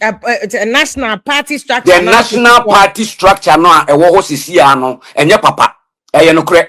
a national party structure. The national party structure no a wo ho sisi ano enye papa. Eye no kre.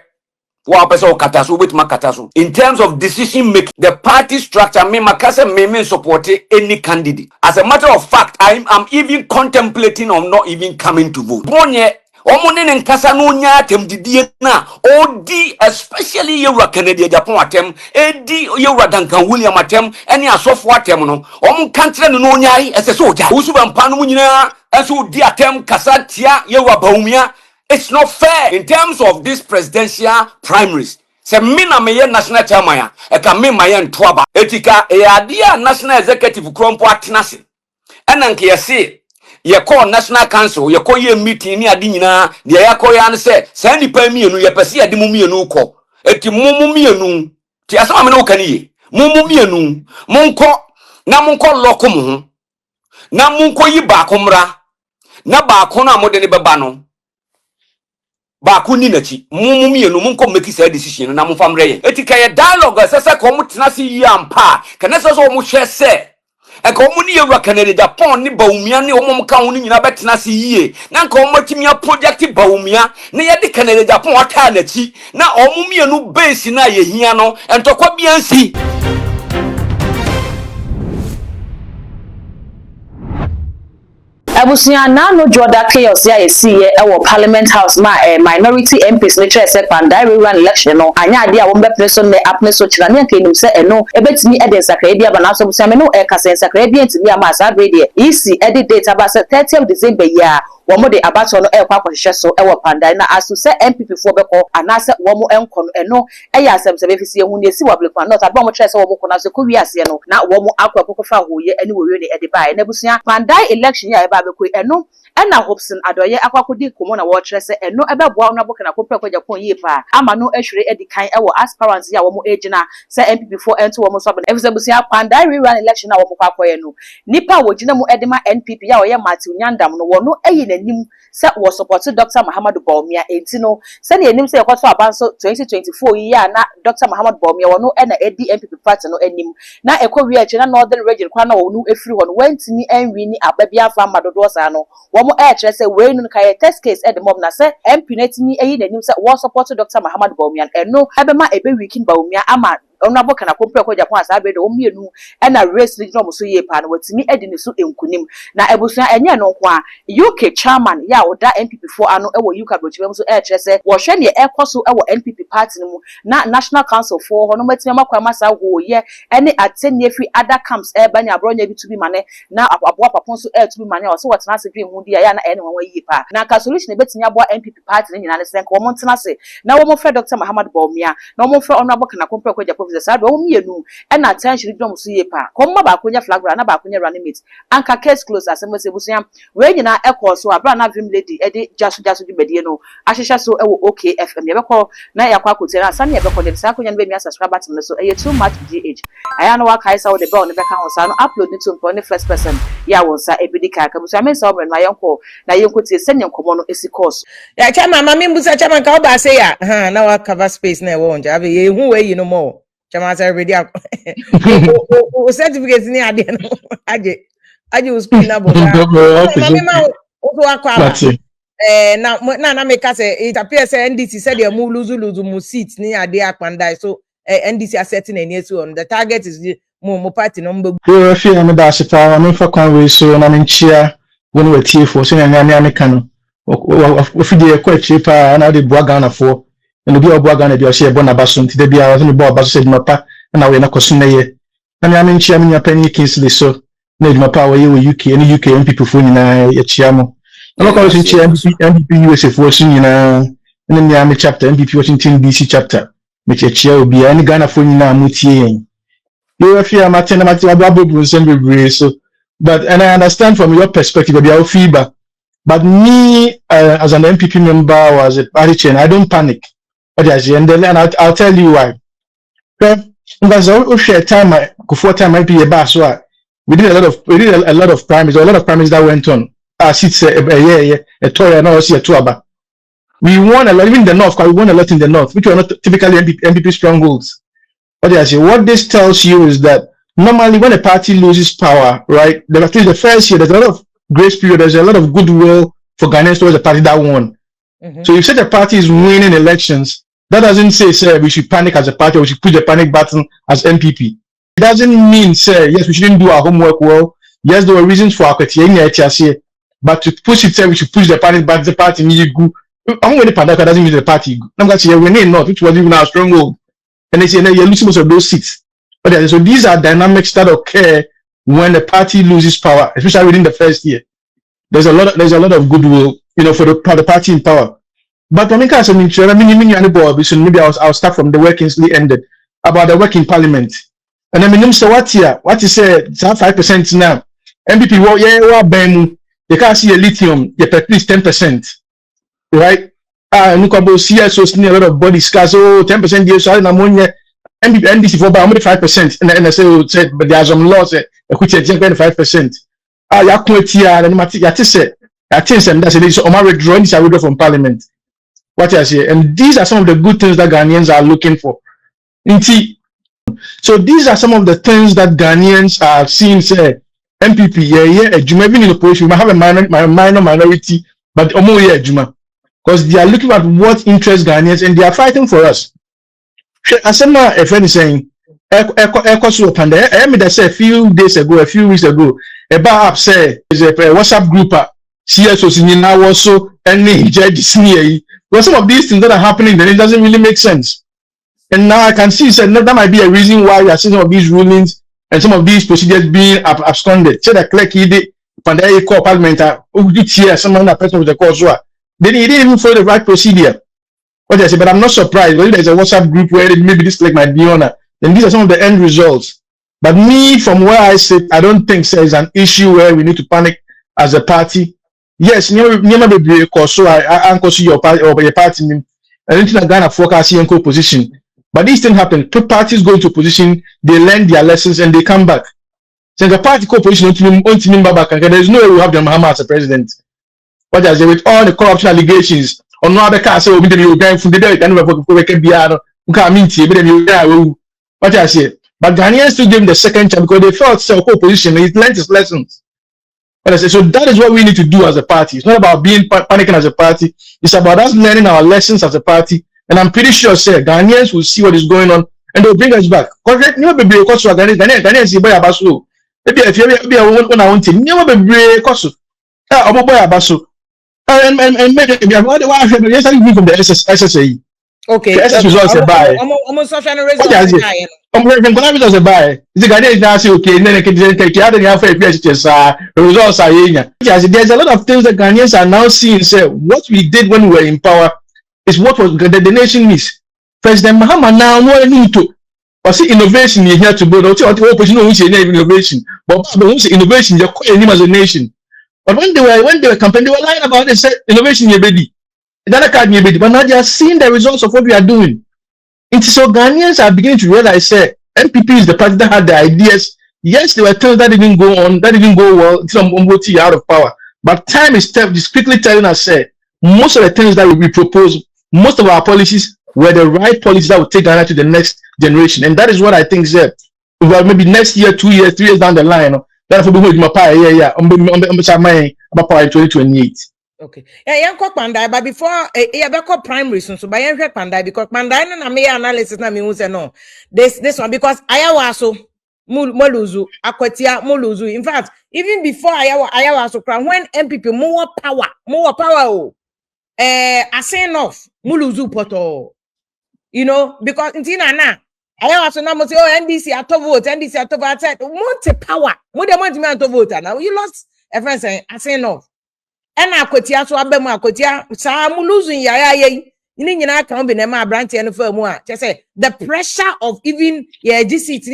Wa person kataso with makataso. In terms of decision making, the party structure me makase me support any candidate. As a matter of fact, I'm even contemplating on not even coming to vote. Bonye omone nkasa no nya atem didie na odi, especially Yewra Kennedy Agyapong atem, edi Yewra Duncan William atem, any asofo atem no kantre no nyai ese so ja usu bampa no nyina eso di atem kasa tia Yewra Bawumia. It's not fair in terms of this presidential primaries. Se mina meye national chairman ya eka me maye ntwaba etika eyadia national executive krompo atenase ena nke yesi ye call national council ye call ye meeting ni adi nyina de ye call ya ne se nipa mienu ye pese ye de mu mienu ko eti mumu mienu ti asama me no kaniye mumu mienu monko loko mu ho na monko yi ba komra na ba ko na modene beba no ba kuni nachi mumu mienu munko make say decision na mfa mreye etika ye dialogue sese ko mutena se yi ampa kana sese o mu hwe se e ko mu ni Yewra Kennedy Agyapong ni Bawumia ni o mu ka ho ni nyina betena se yie na nka o matimi a project Bawumia na ye de Kennedy Agyapong ata nachi na o mu mienu base na ye hia no entokwa biansi. Abusia na no Jordan chaos ya esi ye Parliament House minority MPs ne chere se pandai run election no anya ade a wo mbepre so ne apne so chira ne kenim se eno ebetimi eden sakra bia ba na so busia me no kasa sakra bia ntimi ama sa brede isi edit date about 30th December ya womo de abato no kwakwahye so pandai na asu se MPP fo beko anase womo enko no eno eya asem se befisi ehu ne esi wablefa not aba mo chere se womo kona so ko wiase no na womo akwakofa hoye ene wowe ne ede bae na busia pandai election ya eba beko eno ena Hobson adoye akwakodi komo na wo chere se eno ebeboa no aboka na kopra Agyapong ye pa ama no ehwere edikan aspirants ya womo agina se MPP fo ento womo so ba efise busia pandai rerun election na womo kwakoye no nipa wo gina mu edema NPP ya oye Matthew Nyandam no wono nim se wo support Dr. Muhammad Bawumia entino se ne enim se yakoto abanso 2024 year na Dr. Muhammad Bawumia wono na edi MPP party no enim na ekwa wi na Northern Region kwa na wonu efiri wono wantimi enwi ni ababia fa madodo sa no womo chere se we nu kai test case at the mob na se MP netimi eyi nanim se wo support Dr. Muhammad Bawumia eno ebema ebe weekend Bawumia ama onabo kana kompre ko Agyapong asabe de omienu na race region so ye pa na watimi edini so enkunim na ebusuan enye no ko a UK chairman ya oda MPP for ano ewo UK brochibem so chere se wo hwe ne ekoso ewo NPP party no mu na National Council for hono matimi makwa masa ho ye ene atenie free other camps eba nya bronya bi to bi mane na aboa papon so to bi mane o so wotena se dwe hu dia ya na ene wanwa yi pa na ka solution betini aboa MPP party nyina ne sen ko mo ntena se na wo mo fe Dr. Muhammad Bawumia na wo mo fe onabo kana kompre ko Agyapong sa do mienu na attention dom so ye pa komma ba konya flag na ba konya running mate anka case close asem se busuya we nyina ekọ so abra na vim lady e de jaso di bedie no ahihya so ewo OKFM ye bekọ na yakwa kotere asa na ye bekọ de sa konya no be mi subscribe button so e too much GH aya no wa kai sa wo de bell ne beka ho sa no upload ni to mpo ne first person ya wo sa ebidika ka busuya men sa wo na yenko na yenko tie senya nkomo no esi course ya chama mama mbusa chama ka oba say ya na wa cover space na wo nja be ye hu we yi no more chama say ready o certificate ni ade no aje school na boga mama o akwa na make say it appears say NDC said they move lose mu seat ni ade akpandai so NDC are setting a new on the target is mo party no mbe we feel am da sifa no fa kwan we so na nchia woni watie fo so nya nya ka no o fidie kwa chipa na de boaga na fo no bi oboaga na bi o se ebo na baso nti de bia no bo baso se mapa na we na koso na ye na nya nchia me nya pani Kingsley so na de mapa we UK any UK MPP fo nyina ya chia mo na ko so chia MPP USA fo so nyina na nya me chapter MPP Washington DC chapter me chia obi ani Ghana fo nyina mutie yen you feel Martin Ababu so but and I understand from your perspective about feedback. But me, as an MPP member or as a party chair, I don't panic. And I'll tell you why. Because I share time, before time might be a bass. We did a lot of primaries. A lot of primaries that went on. It's a toy and also a tuaba. We won a lot, even in the north. We won a lot in the north, which were not typically MPP strongholds. But what this tells you is that normally when a party loses power, right? At least the first year, there's a lot of grace period, there's a lot of goodwill for Ghanaians towards the party that won. So if such a party is winning elections, that doesn't say, sir, we should panic as a party or we should push the panic button as MPP. It doesn't mean, sir, yes, we shouldn't do our homework well. Yes, there were reasons for our criteria, but to push it, sir, we should push the panic button, the party need go. I'm going to panic doesn't mean the party. I'm going to say, we're not, which was even our stronghold. And they say, no, you're losing most of those seats. But so these are dynamics that occur when the party loses power, especially within the first year. There's a lot of goodwill, for the party in power. But maybe I'll start from the work instantly ended about the work in parliament. And I mean, so what you say, 5% now. MPP, they can't see a lithium, yet at least 10%. Right? Look about CSOs, a lot of body scars, 10% yes, ammonia, NDC for about 5%. And I say, but there are some laws which are 25%. I quit here, and I think that's it. That's a withdrawing this from parliament. What I say, and these are some of the good things that Ghanaians are looking for. So these are some of the things that Ghanaians are seeing. Say MPP, Juma in opposition, we might have a minor minority, but Juma, because they are looking at what interests Ghanaians and they are fighting for us. As a friend is saying, I say a few weeks ago, about say is a WhatsApp group, CSOs in now also, and judges near. Well, some of these things that are happening, then it doesn't really make sense. And now I can see that might be a reason why we are seeing some of these rulings and some of these procedures being absconded. Say the clerk he did, Pandai call parliament, someone that person with the cause. Then he didn't even follow the right procedure. What I say, but I'm not surprised. Well, there's a WhatsApp group where maybe this clerk might be on it. Then these are some of the end results. But me, from where I sit, I don't think there's an issue where we need to panic as a party. Yes, so I see your party or your party. I don't think Ghana focus in co-position. But these things happen. Two parties go into position, they learn their lessons and they come back. So the party co-position don't back, and there's no way we have the Mahama as a president. What I say with all the corruption allegations, on no other case, we be going from the day and what I say. But Ghanaians still gave him the second chance because they felt co-position, he learned his lessons. But I say, so that is what we need to do as a party. It's not about being panicking as a party. It's about us learning our lessons as a party. And I'm pretty sure, sir, Ghanaians will see what is going on and they'll bring us back. Correct? You be able to Ghanaians see boy abasu. Maybe if you be I want to, you be brave cost. Boy abasu. And maybe I'm from the SSA. Okay. The SS results are by. Almost social results. When was a buy, the Ghanaians now say, okay, then I can take the other the results are in. There's a lot of things that Ghanaians are now seeing. Say, what we did when we were in power is what was the nation needs. President Mahama now more need to. But see, innovation is here to build. Innovation, but innovation is quite as a nation. But when they were campaigning, they were lying about it. They said innovation is ready. Another card is ready. But now they are seeing the results of what we are doing. And so Ghanaians are beginning to realize that MPP is the party that had the ideas. Yes, there were things that didn't go well. Some out of power. But time is quickly telling us that most of the things that we propose, most of our policies were the right policies that would take Ghana to the next generation. And that is what I think that maybe next year, 2 years, 3 years down the line, that's what we're in 2028. Okay. Yeah, Pandai, but before primary soon, so by Pandai, because Pandai and me analysis na me say no. This one because Ayawaso Moluzu, Akwatia Moluzu. In fact, even before Ayawaso crown, when MPP more power, I say enough, Muluzu poto. Because in Tina Ayawaso now say, oh, NDC at vote, NDC at vote, I said, more power, more than want to vote now. You lost a friend saying, I say enough. And Akotia so abem Akotia sa mu losing yaya ye ni nyina kan be na ma branch and firm a just say the pressure of even G seat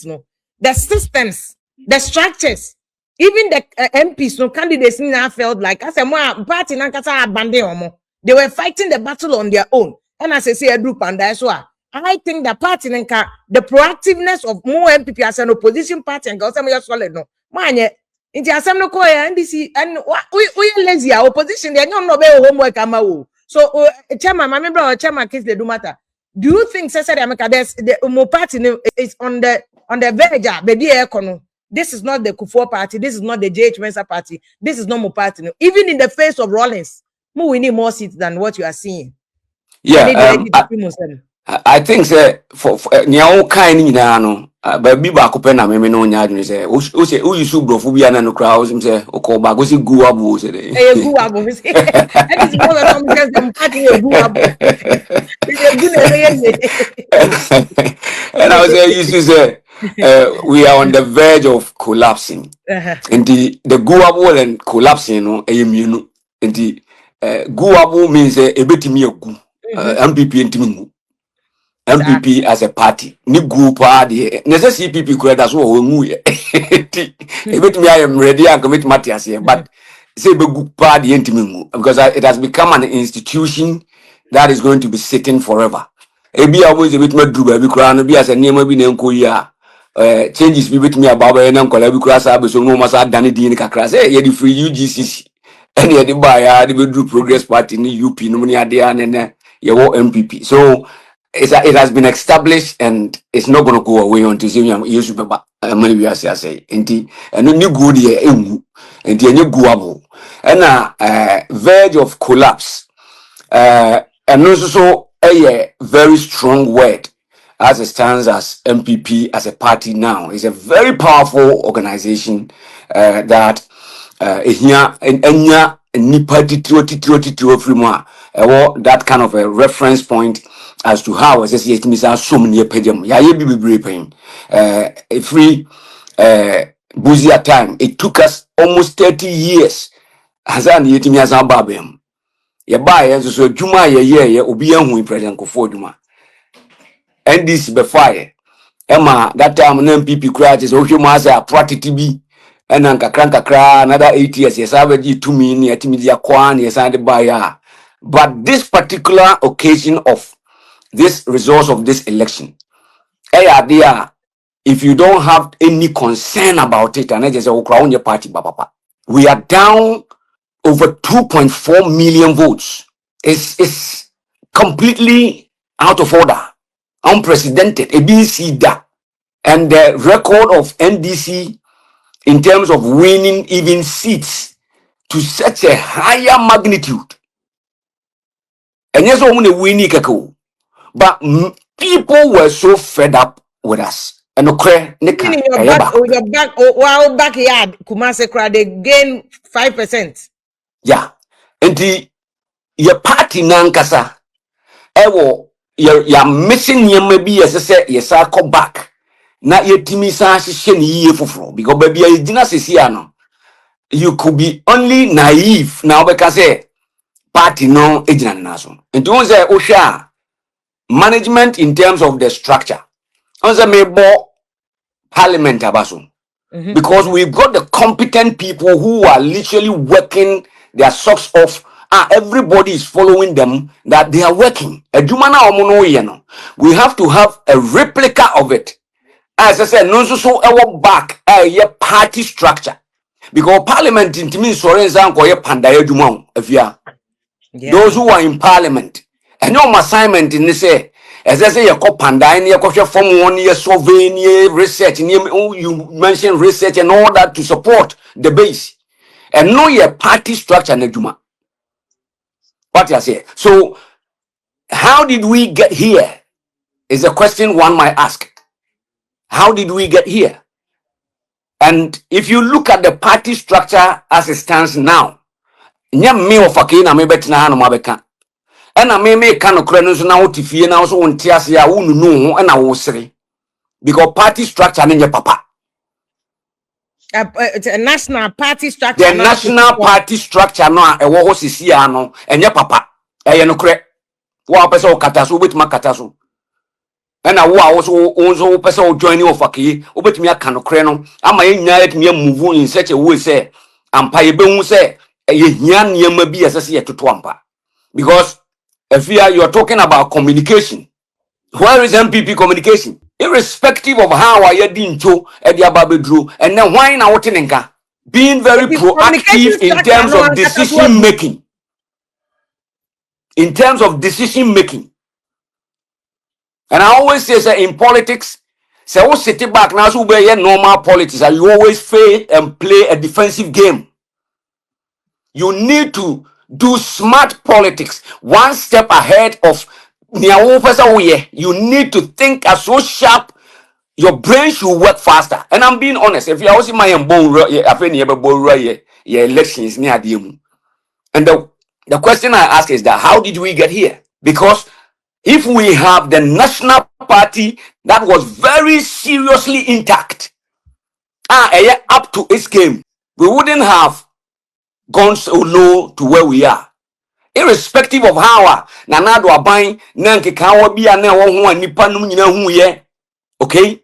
no, the systems, the structures, even the MPs no candidates now felt like as a more party na kasa abandon omo, they were fighting the battle on their own. And as I say a group and that's why I think the party the proactiveness of more MPP as an opposition party and go some solid no man Inti asem no ko ya NDC and we lazy opposition they no be homework ama. So chairman my member or chairman case they do matter. Do you think say the America the party is on the on the verge, baby, econo. This is not the Kufuor party. This is not the JH Mensa party. This is not my party. No. Even in the face of Rollins, we need more seats than what you are seeing. Yeah, I think say for nyao kind ni na no but bi ba ko pe na me no nya adwene say o say o yusu brofo bia na no kra o sim say o ko ba go si gu abo say dey gu abo that is more than just the party gu abo and I was say you say we are on the verge of collapsing and the gu abo and collapsing no eyemienu and the gu abo means ebetimi agu MPP ntimi ngu MPP as a party ni group party nese CPP kura da so wo ngu ye ebetimi I am ready and commit Matthias here but say be group party ntimi ngu because it has become an institution that is going to be sitting forever ebi always ebetimi dru ba bi kura no bi as niam bi na nko yi a changes bi betimi ababa na nkola bi kura sa be so no masa dane din kakra say ye di free UGCC and ye di ba ya di be dru Progress Party ni UP no ni ade anene ye wo MPP so it has been established and it's not going to go away until you should be we are say enti eno ni good ye emu enti enye guabo and verge of collapse and also a very strong word as it stands as MPP as a party now. It's a very powerful organization that here enya nipa titiro frima that kind of a reference point as to how as it means so many pedium ya ye be pain free busier time it took us almost 30 years as an yetimi as babem ye buy so djuma ye obi ahu president Kufuor djuma NDC be fire Emma that time na MPP crowd is ohwe mo asa practically bi ena nkakra another 8 years yes average 2 million yetimi dia kwa na yes and buy ya but this particular occasion of this results of this election if you don't have any concern about it and I just say on your party papa we are down over 2.4 million votes. It's completely out of order, unprecedented, ABCD. And the record of NDC in terms of winning even seats to such a higher magnitude. And yes, only winning kako. But people were so fed up with us. And okay, your backyard, Kumase crowd, they gain 5%. Yeah. And your party nankasa you're missing your maybe yes I come back na yetimi sa hye ne yie foforo because baby I dina sesia no you could be only naive now because say party no ejina na so enti won say ohwa management in terms of the structure on say me bo parliament abaso because we've got the competent people who are literally working their socks off. Everybody is following them that they are working. We have to have a replica of it. As I said, no so our back a party structure. Because parliament in means those who are in parliament. And your assignment in this say as I say your pandai near from 1 year survey research you mentioned research and all that to support the base. And know your party structure Nejuma. What I say. So how did we get here? Is a question one might ask. How did we get here? And if you look at the party structure as it stands now, nya me ofakina me betina no mabeka. And I may kind of credence now to fear now so on Tiasia no and I will say because party structure in your papa. It's a national party structure. The national party structure no a wo sisia no and your papa. No cre wa person kataso with my kataso. And I also person joining ofaki obetimi aka no cre no ama ye nya let me move in such a way say ampa ye be hu say ye hia niam bi asese ye toto ampa because if you are talking about communication, where is MPP communication? Irrespective of how I did and then why now being very proactive in terms of decision making. In terms of decision making. And I always say in politics, say we sit back now so be normal politics and you always fail and play a defensive game. You need to do smart politics, one step ahead of you need to think as so sharp. Your brain should work faster. And I'm being honest. If you are also my elections near the and the question I ask is that how did we get here? Because if we have the national party that was very seriously intact, up to its game, we wouldn't have gone so low to where we are. Irrespective of how Nanado Abai Nanke Kawa be a nipa okay?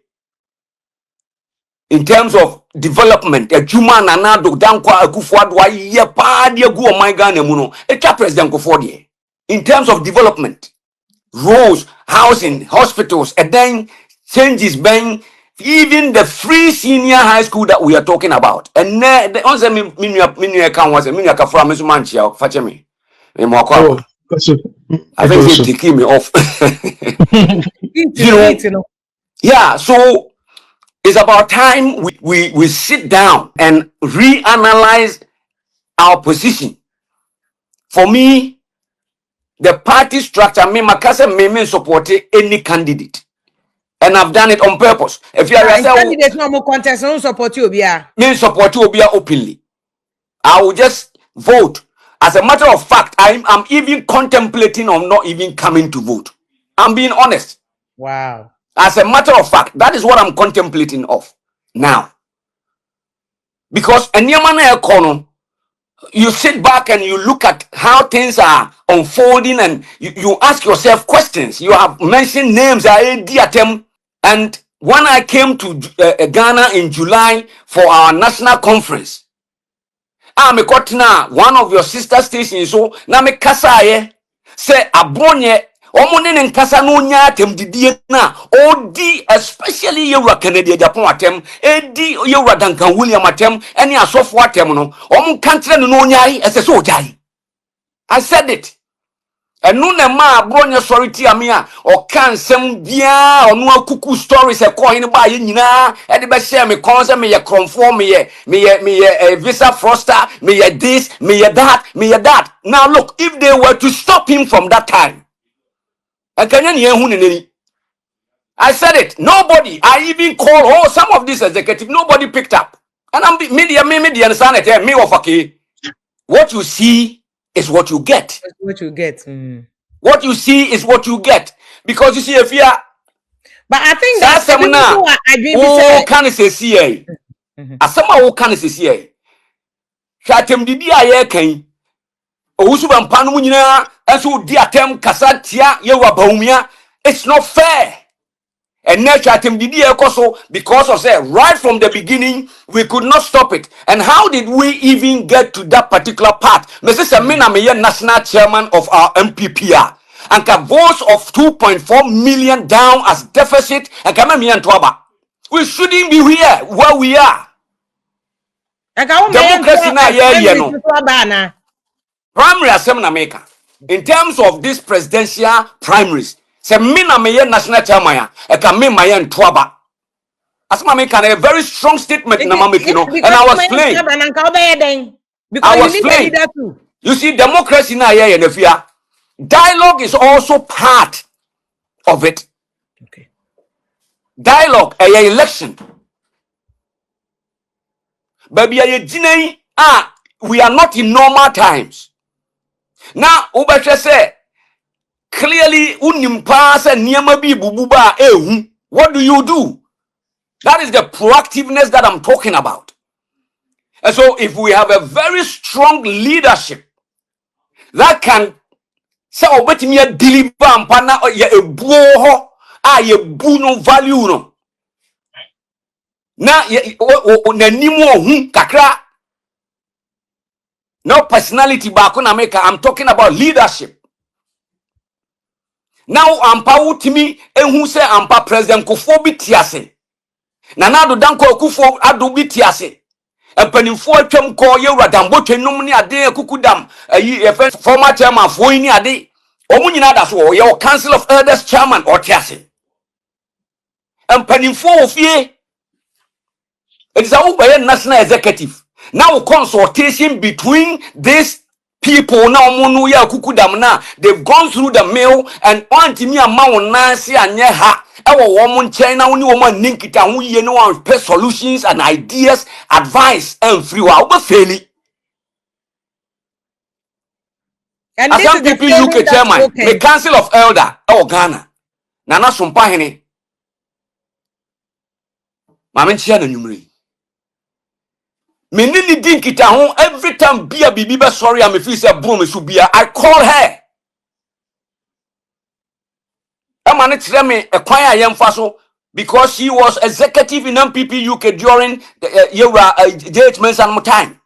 In terms of development, a Juma Nanado Dankwa Akufo-Addo ye pa dia gu o my Ghana muno. President Akufo-Addo. In terms of development, roads, housing, hospitals, and then changes being even the free senior high school that we are talking about. And the answer minua kan was a minua ka fra meso manchia fache me. Oh, I think they take me off. You know, yeah, so it's about time we sit down and reanalyze our position. For me, the party structure, me makase me support any candidate. And I've done it on purpose. If you are candidate no more contest, no support you obia. Me support you obia openly. I will just vote. As a matter of fact, I'm even contemplating on not even coming to vote. I'm being honest. Wow. As a matter of fact, that is what I'm contemplating of now. Because you sit back and you look at how things are unfolding and you ask yourself questions. You have mentioned names. And when I came to Ghana in July for our national conference, me got now one of your sister stations, so na me kasa say abronye omone ne nkasa no nya atem didie na odi especially Yewura Kennedy Agyapong atem edi Yewura Duncan William atem ene asofo atem no omo kantre no onyai ese so ojai. I said it. And no na ma abronye sorry ti amia o kan sem bia onu akuku stories e ko hin ba ye nyina e de be share me konse me ye conform me ye visa froster me ye this me ye that. Now look, if they were to stop him from that time, I said it. Nobody, I even called some of this executive, nobody picked up. And I'm media understand it. Me of okay. What you see is what you get. That's what you get. What you see is what you get. Because you see, if you are. But I think that's something now. Oh, can I say CA? As someone who can say CA. Shatem didi aye kan. Owusu bampanu nyina enso di atem kasatia Yewura Bawumia. It's not fair. And nature atem didi ekoso because of say right from the beginning we could not stop it. And how did we even get to that particular part? Mr. Samina Meye, national chairman of our MPPR. And votes of 2.4 million down as deficit and we shouldn't be here where we are. Democracy na primary assembly maker. In terms of this presidential primaries, say mina meye national chairman e can me my ntwaba. Asma make a very strong statement na mama and I was playing. Because you need that too. You see, democracy na here in the fear. Dialogue is also part of it. Okay. Dialogue, a election. Baby, we are not in normal times. Now, Ubacha say, clearly, unimpa se niyama bi bububa what do you do? That is the proactiveness that I'm talking about. And so, if we have a very strong leadership that can say, oh, but me deliver ampana or ye buo ye bu no value no. Na na nimu kakra. No personality back on America. I'm talking about leadership. Now ampa utimi who say ampa President Kufo bitiase. Nanado danko Kufo adu bitiase. Empanimfo atwam ko Yewura Dambo twenum ni ade kukudam former chairman fo ni ade. Omu nyina da so ye Council of Elders chairman or tiase. and panimfo of ye. It is a national executive. Now consultation between these people now munu ya kukudam na they've gone through the mill and want me amount nancy and ha our woman China only woman ninkita who you know and pay solutions and ideas, advice and free wow fairly. And As this some is the people failing UK that's chairman, spoken. the Council of Elder Ghana. Nana Sumpahini. Mamen Chia na nyumri. Me nini din kita ho every time bia bibi be sorry am feel say boom so bia I call her. E ma ne tire me e kwan a yemfa so because she was executive in MPP UK during Yewra JH Mensan time.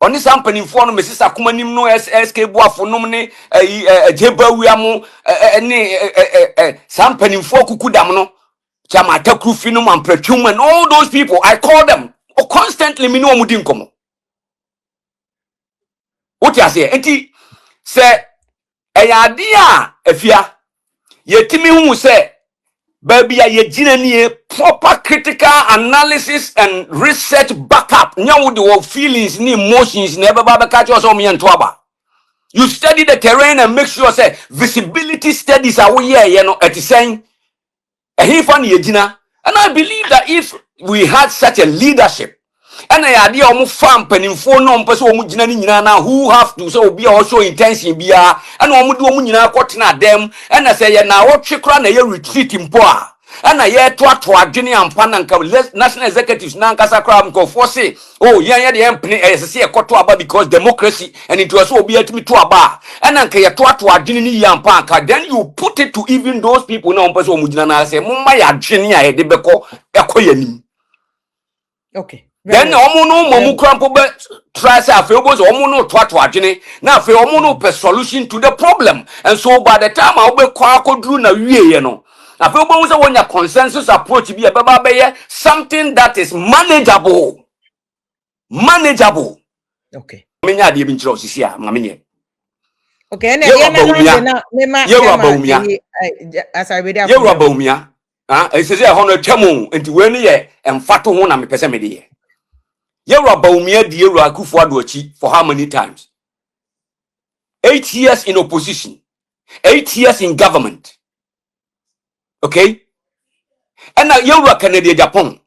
Oni sam panimfo no mesisa komanim no SK buafo nom ne Jebawia mo ne sam panimfo kukudam no Chamata Krufinum and Pretum and all those people, I call them constantly. Me no mudin komo. What you say? Enti say idea efia yetimi hu say baby ye jinanie proper critical analysis and research backup. Nyawo the feelings ni emotions never baba catch us on me and twaba. You study the terrain and make sure say visibility studies are we here, you know, at the saying and I believe that if we had such a leadership, and I idea of farm penning for non person who have to so be also intention be and do them, and I say now what you cry retreat in poor. And I hear to Guinea and Pananka national executives Nankasa crowd go for say, oh, yeah, the empty as a cotoaba because democracy and it was so be at me to a bar. And then to Guinea and Panka, then you put it to even those people now person Mujana say, Mumaya Genia de Beco Ecoyani. Okay. Then Omono Momu Crampo tries a favors Omono to Guinea. Now for Omono per solution to the problem. And so by the time I'll be Quaco Drew na you know. Now, people when your consensus approach be a something that is manageable. Manageable. Okay. Minya di binchiro sisi ya mamiye. Okay, and as I read out. Yewa Bawumia. It says a hundred chemu into when ye and fatu one and pesemedi. Yewa Bawumia di Yewa Kufuadochi for how many times? 8 years in opposition, 8 years in government. Okay, and now you are Canadian Agyapong,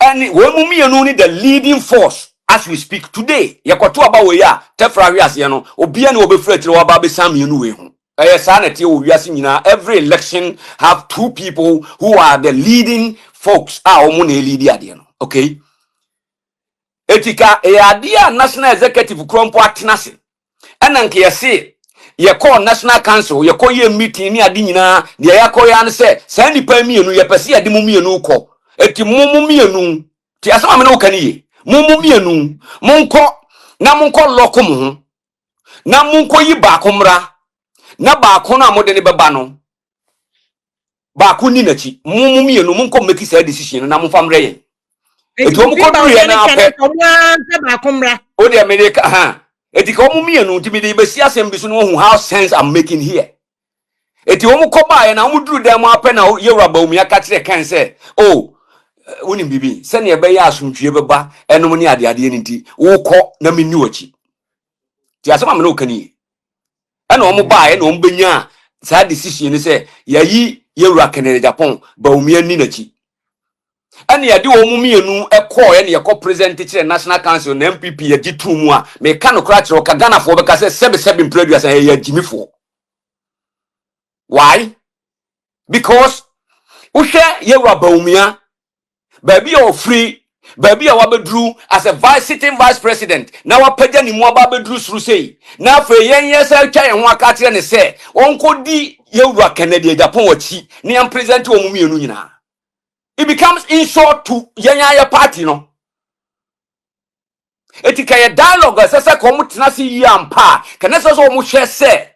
and we are the leading force as we speak today. Yakoto Bawumia, Tefrawias, Obian will be fret to Ababe Sam, you know. Sanity, we are seeing every election have two people who are the leading folks. Okay, Etika, a dear national executive Crompo Atinasi, and then say. Ye call National Council, ye call ye meeting ni adinina, ye ya call ya say, send the mienu, ye pesi adimu mienu ko. Eti mumu mienu, ti asama mena ukaniye. Mumu mienu, munko, na munko loko muhu, na munko yi bakumra, na bakuna modeni bebano. Bakuni nachi, mumu mienu, munko make his decision, na mufamreye. Eti omuko duye na ape. Odi America, ha. Eti komu mienu, ti mi de besi assemblies no who how sense I'm making here. Eti omu koba na omu duru dem ape na Yewa Bawumia ka kire kan say, oh, woni bibi, se ne be ya asumtwe beba, enom ne ade ade nti, wo kọ na menni wachi. Ti asema me no kani. Ena omu ba na omu benya sa decision ni say, yayi Yewa Kennedy Agyapong Bawumia ni nachi. And ya di omu mienu call and ya present teacher National Council na MPP ya jitu mu a me ka no kra kire ka Ghana for be ka say 77 produce ya jimi for. Why? Because ushe Yewa Bawumia baby o free baby a wabedru as a sitting vice president na wapaja ni mu ababedru suru sei na afa yen say twa yen ho aka kire ne say onkodi Yewa Kennedy Agyapong wachi ne am present omu mienu nyina. It becomes insult to Yanya party, no. Etika ye dialogue sese komu tenase yi ampa kenese so omu hwe se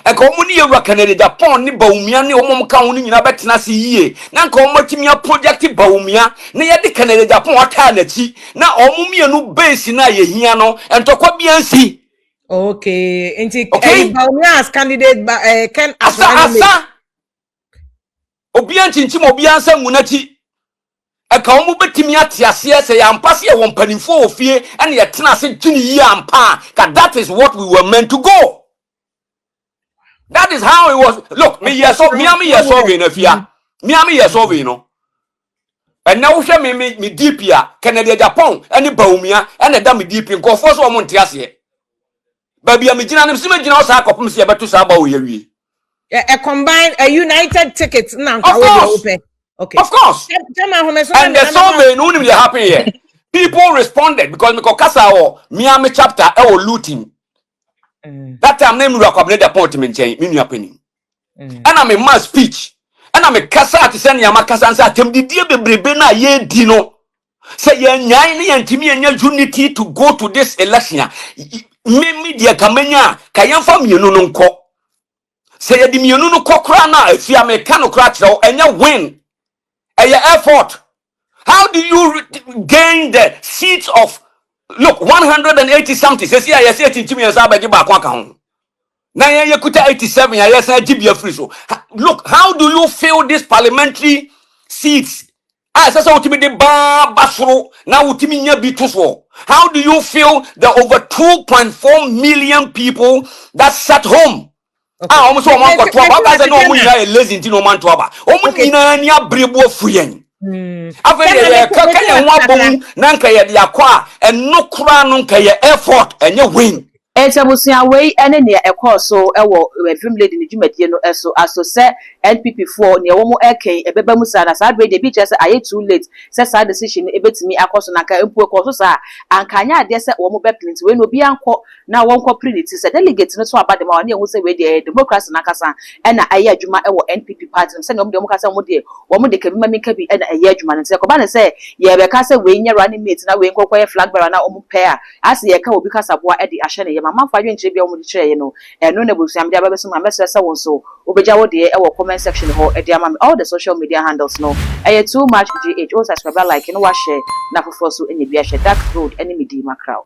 e komu ni Yewa Kennedy Agyapong ni Bawumia ni omu ka ho ni nyina betenase yiye na nka omu timi a project Bawumia na ye de Kennedy Agyapong ata na chi na omu mienu base na ye hia no entokwa biansi. Okay, Bawumia as candidate can asa Obian chinchim obian sa munati. Eka omu betimi atiase se ya mpa se ye won panimfo ofie ene ye tena se twini yi ampa ka that is what we were meant to go. That is how it was. Look, me yes so me am yes so we na fia. Me am yes so we no. And now hwe me deep ya Kennedy Agyapong ene Bawumia ene da me deep nko fo so omo ntiase. Ba bia me gina nem se me gina o sa akopum se ye beto sa ba wo ye wi. A combined, a united ticket. Now, Of course. Okay. Of course. And the survey, no one will happen here. People responded because me kokasa or Miami chapter looting. That time name we accommodate appointment change me happening. And I'm a mass speech. And I'm a kasa to send ya makasa and say tem di die bebrebe na ye dino. Say ye nyai ni antimi enya unity to go to this election. Me media kamenya kayamfa mienu no nko. Say ye di mienu no kokra na afia me ka no kra kire enya win. Effort. How do you gain the seats of look 180 something? Say I say it to me as I beg back one count. Now you could 87. Yes, I give you a free so. Look, how do you fill these parliamentary seats? As I said to me the bar basro now to me for. How do you fill the over 2.4 million people that sat home? Ah, almost one got 12. I said no more lazy into no man to aba. Ni abrebo fuyen. After kaka nwa bom na nka ye de akwa eno kura no nka ye effort enye win. Etebusia wei ene ne ekọ so ewo film lady ni dwumadie no eso aso se NPP4 ne wo mo eken ebeba musa na sa de bi chese aye too late se sa decision ebetimi akoso na ka empu ekoso sa ankanya ade se wo mo be plenty we no bi anko na won ko prinity se delegate no so abade ma wona ehu se we de democracy na kasa ena aye adwuma ewo NPP party se ne mo kasa mo de ka bi ma mi ka bi ena aye adwuma ne se ko ba ne se ye be ka se we nya running mate na we nkokọ flag bearer na omo pair as ye ka obi kasa boa e de ahye ne mama fa dwenche bia omo kire ye no eno na busuam dia ba beso ma mesese won so obeja wo de e wo comment section ho e dia ma all the social media handles no too much gh o subscribe like no wa share na fofo so enye bia share dark road enemy di macro.